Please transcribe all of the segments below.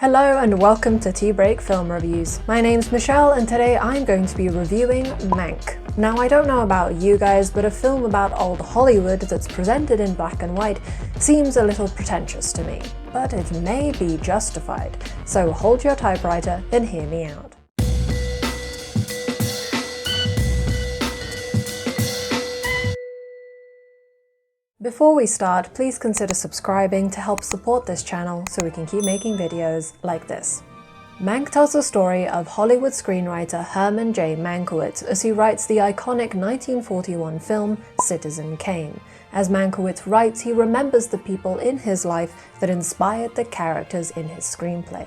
Hello and welcome to Tea Break Film Reviews. My name's Michelle and today I'm going to be reviewing Mank. Now I don't know about you guys, but a film about old Hollywood that's presented in black and white seems a little pretentious to me, but it may be justified. So hold your typewriter and hear me out. Before we start, please consider subscribing to help support this channel so we can keep making videos like this. Mank tells the story of Hollywood screenwriter Herman J. Mankiewicz as he writes the iconic 1941 film Citizen Kane. As Mankiewicz writes, he remembers the people in his life that inspired the characters in his screenplay.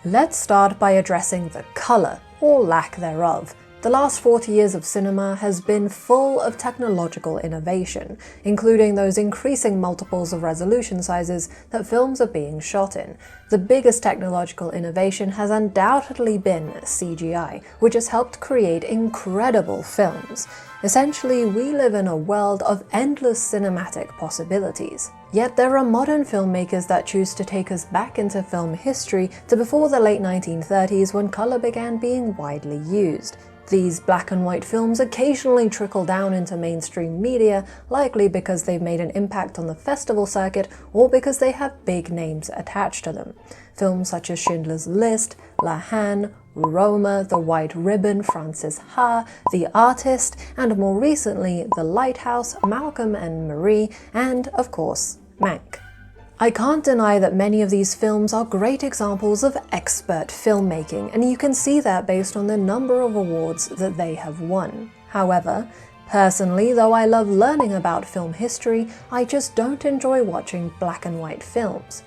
Let's start by addressing the color, or lack thereof. The last 40 years of cinema has been full of technological innovation, including those increasing multiples of resolution sizes that films are being shot in. The biggest technological innovation has undoubtedly been CGI, which has helped create incredible films. Essentially, we live in a world of endless cinematic possibilities. Yet there are modern filmmakers that choose to take us back into film history to before the late 1930s when color began being widely used. These black and white films occasionally trickle down into mainstream media, likely because they've made an impact on the festival circuit or because they have big names attached to them. Films such as Schindler's List, La Haine, Roma, The White Ribbon, Frances Ha, The Artist, and more recently The Lighthouse, Malcolm and Marie, and, of course, Mank. I can't deny that many of these films are great examples of expert filmmaking, and you can see that based on the number of awards that they have won. However, personally, though I love learning about film history, I just don't enjoy watching black and white films.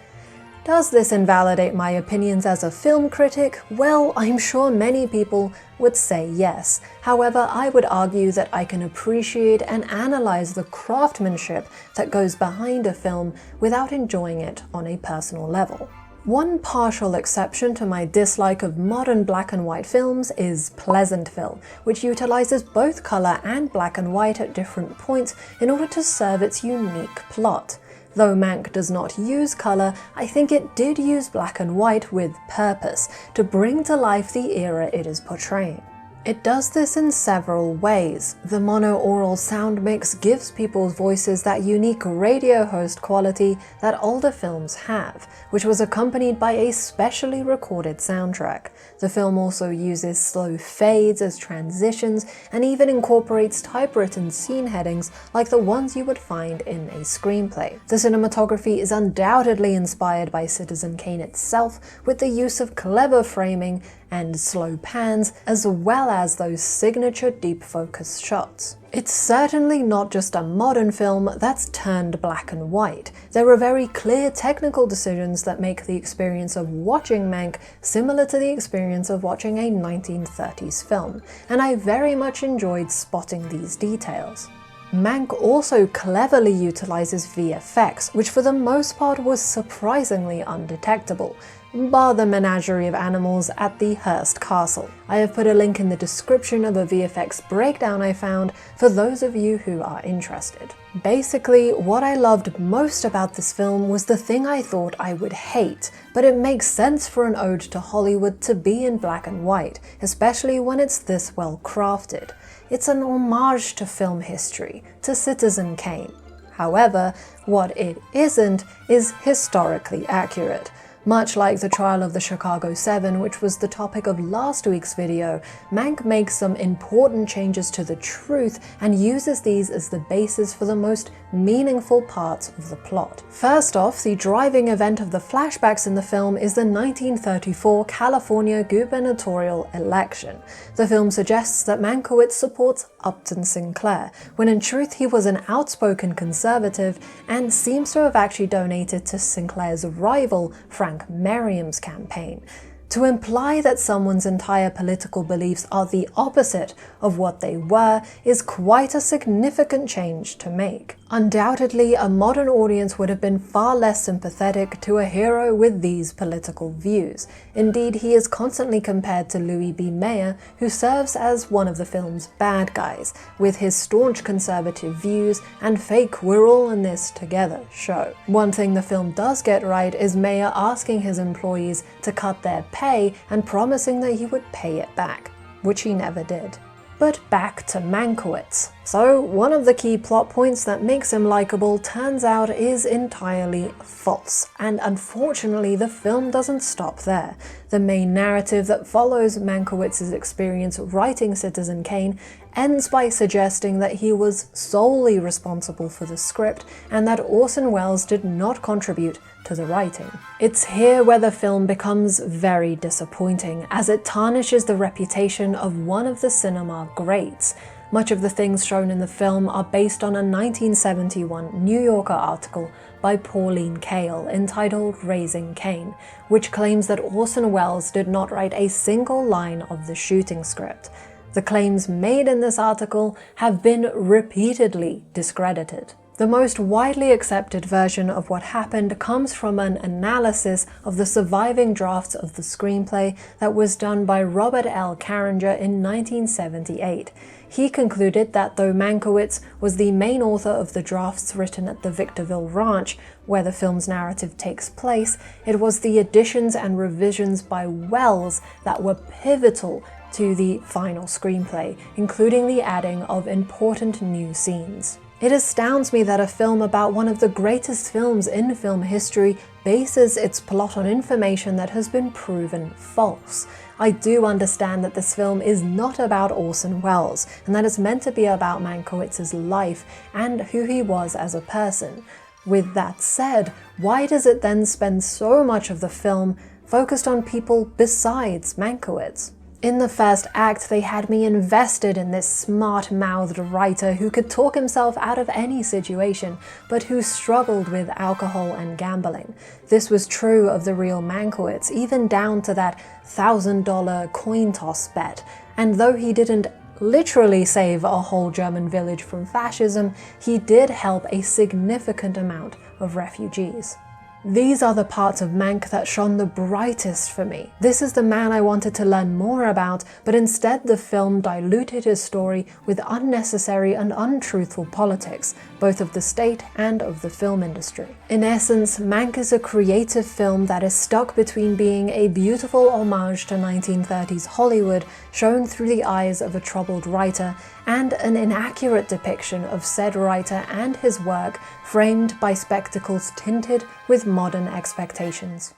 Does this invalidate my opinions as a film critic? Well, I'm sure many people would say yes. However, I would argue that I can appreciate and analyze the craftsmanship that goes behind a film without enjoying it on a personal level. One partial exception to my dislike of modern black and white films is Pleasantville, which utilizes both color and black and white at different points in order to serve its unique plot. Though Mank does not use color, I think it did use black and white with purpose, to bring to life the era it is portraying. It does this in several ways. The mono-aural sound mix gives people's voices that unique radio host quality that older films have, which was accompanied by a specially recorded soundtrack. The film also uses slow fades as transitions and even incorporates typewritten scene headings like the ones you would find in a screenplay. The cinematography is undoubtedly inspired by Citizen Kane itself, with the use of clever framing and slow pans, as well as those signature deep focus shots. It's certainly not just a modern film that's turned black and white. There are very clear technical decisions that make the experience of watching Mank similar to the experience of watching a 1930s film, and I very much enjoyed spotting these details. Mank also cleverly utilizes VFX, which for the most part was surprisingly undetectable, bar the menagerie of animals at the Hearst Castle. I have put a link in the description of a VFX breakdown I found for those of you who are interested. Basically, what I loved most about this film was the thing I thought I would hate, but it makes sense for an ode to Hollywood to be in black and white, especially when it's this well crafted. It's an homage to film history, to Citizen Kane. However, what it isn't is historically accurate. Much like the trial of the Chicago 7, which was the topic of last week's video, Mank makes some important changes to the truth and uses these as the basis for the most meaningful parts of the plot. First off, the driving event of the flashbacks in the film is the 1934 California gubernatorial election. The film suggests that Mankiewicz supports Upton Sinclair, when in truth he was an outspoken conservative and seems to have actually donated to Sinclair's rival, Frank Merriam's campaign. To imply that someone's entire political beliefs are the opposite of what they were is quite a significant change to make. Undoubtedly, a modern audience would have been far less sympathetic to a hero with these political views. Indeed, he is constantly compared to Louis B. Mayer, who serves as one of the film's bad guys, with his staunch conservative views and fake "we're all in this together" show. One thing the film does get right is Mayer asking his employees to cut their pay and promising that he would pay it back, which he never did. But back to Mankiewicz. So, one of the key plot points that makes him likable turns out is entirely false, and unfortunately the film doesn't stop there. The main narrative that follows Mankiewicz's experience writing Citizen Kane ends by suggesting that he was solely responsible for the script and that Orson Welles did not contribute to the writing. It's here where the film becomes very disappointing, as it tarnishes the reputation of one of the cinema greats. Much of the things shown in the film are based on a 1971 New Yorker article by Pauline Kael entitled Raising Cain, which claims that Orson Welles did not write a single line of the shooting script. The claims made in this article have been repeatedly discredited. The most widely accepted version of what happened comes from an analysis of the surviving drafts of the screenplay that was done by Robert L. Carringer in 1978. He concluded that though Mankiewicz was the main author of the drafts written at the Victorville Ranch, where the film's narrative takes place, it was the additions and revisions by Welles that were pivotal to the final screenplay, including the adding of important new scenes. It astounds me that a film about one of the greatest films in film history bases its plot on information that has been proven false. I do understand that this film is not about Orson Welles, and that it's meant to be about Mankiewicz's life and who he was as a person. With that said, why does it then spend so much of the film focused on people besides Mankiewicz? In the first act, they had me invested in this smart-mouthed writer who could talk himself out of any situation, but who struggled with alcohol and gambling. This was true of the real Mankiewicz, even down to that $1,000 coin toss bet. And though he didn't literally save a whole German village from fascism, he did help a significant amount of refugees. These are the parts of Mank that shone the brightest for me. This is the man I wanted to learn more about, but instead the film diluted his story with unnecessary and untruthful politics, both of the state and of the film industry. In essence, Mank is a creative film that is stuck between being a beautiful homage to 1930s Hollywood, shown through the eyes of a troubled writer, and an inaccurate depiction of said writer and his work, framed by spectacles tinted with modern expectations.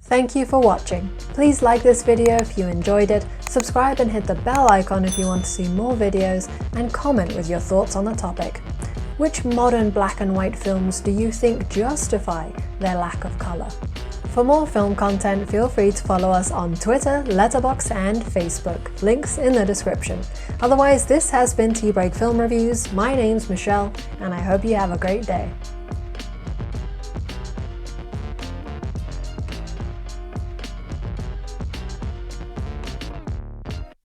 Thank you for watching. Please like this video if you enjoyed it, subscribe and hit the bell icon if you want to see more videos, and comment with your thoughts on the topic. Which modern black and white films do you think justify their lack of color? For more film content, feel free to follow us on Twitter, Letterboxd, and Facebook. Links in the description. Otherwise, this has been Tea Break Film Reviews. My name's Michelle, and I hope you have a great day.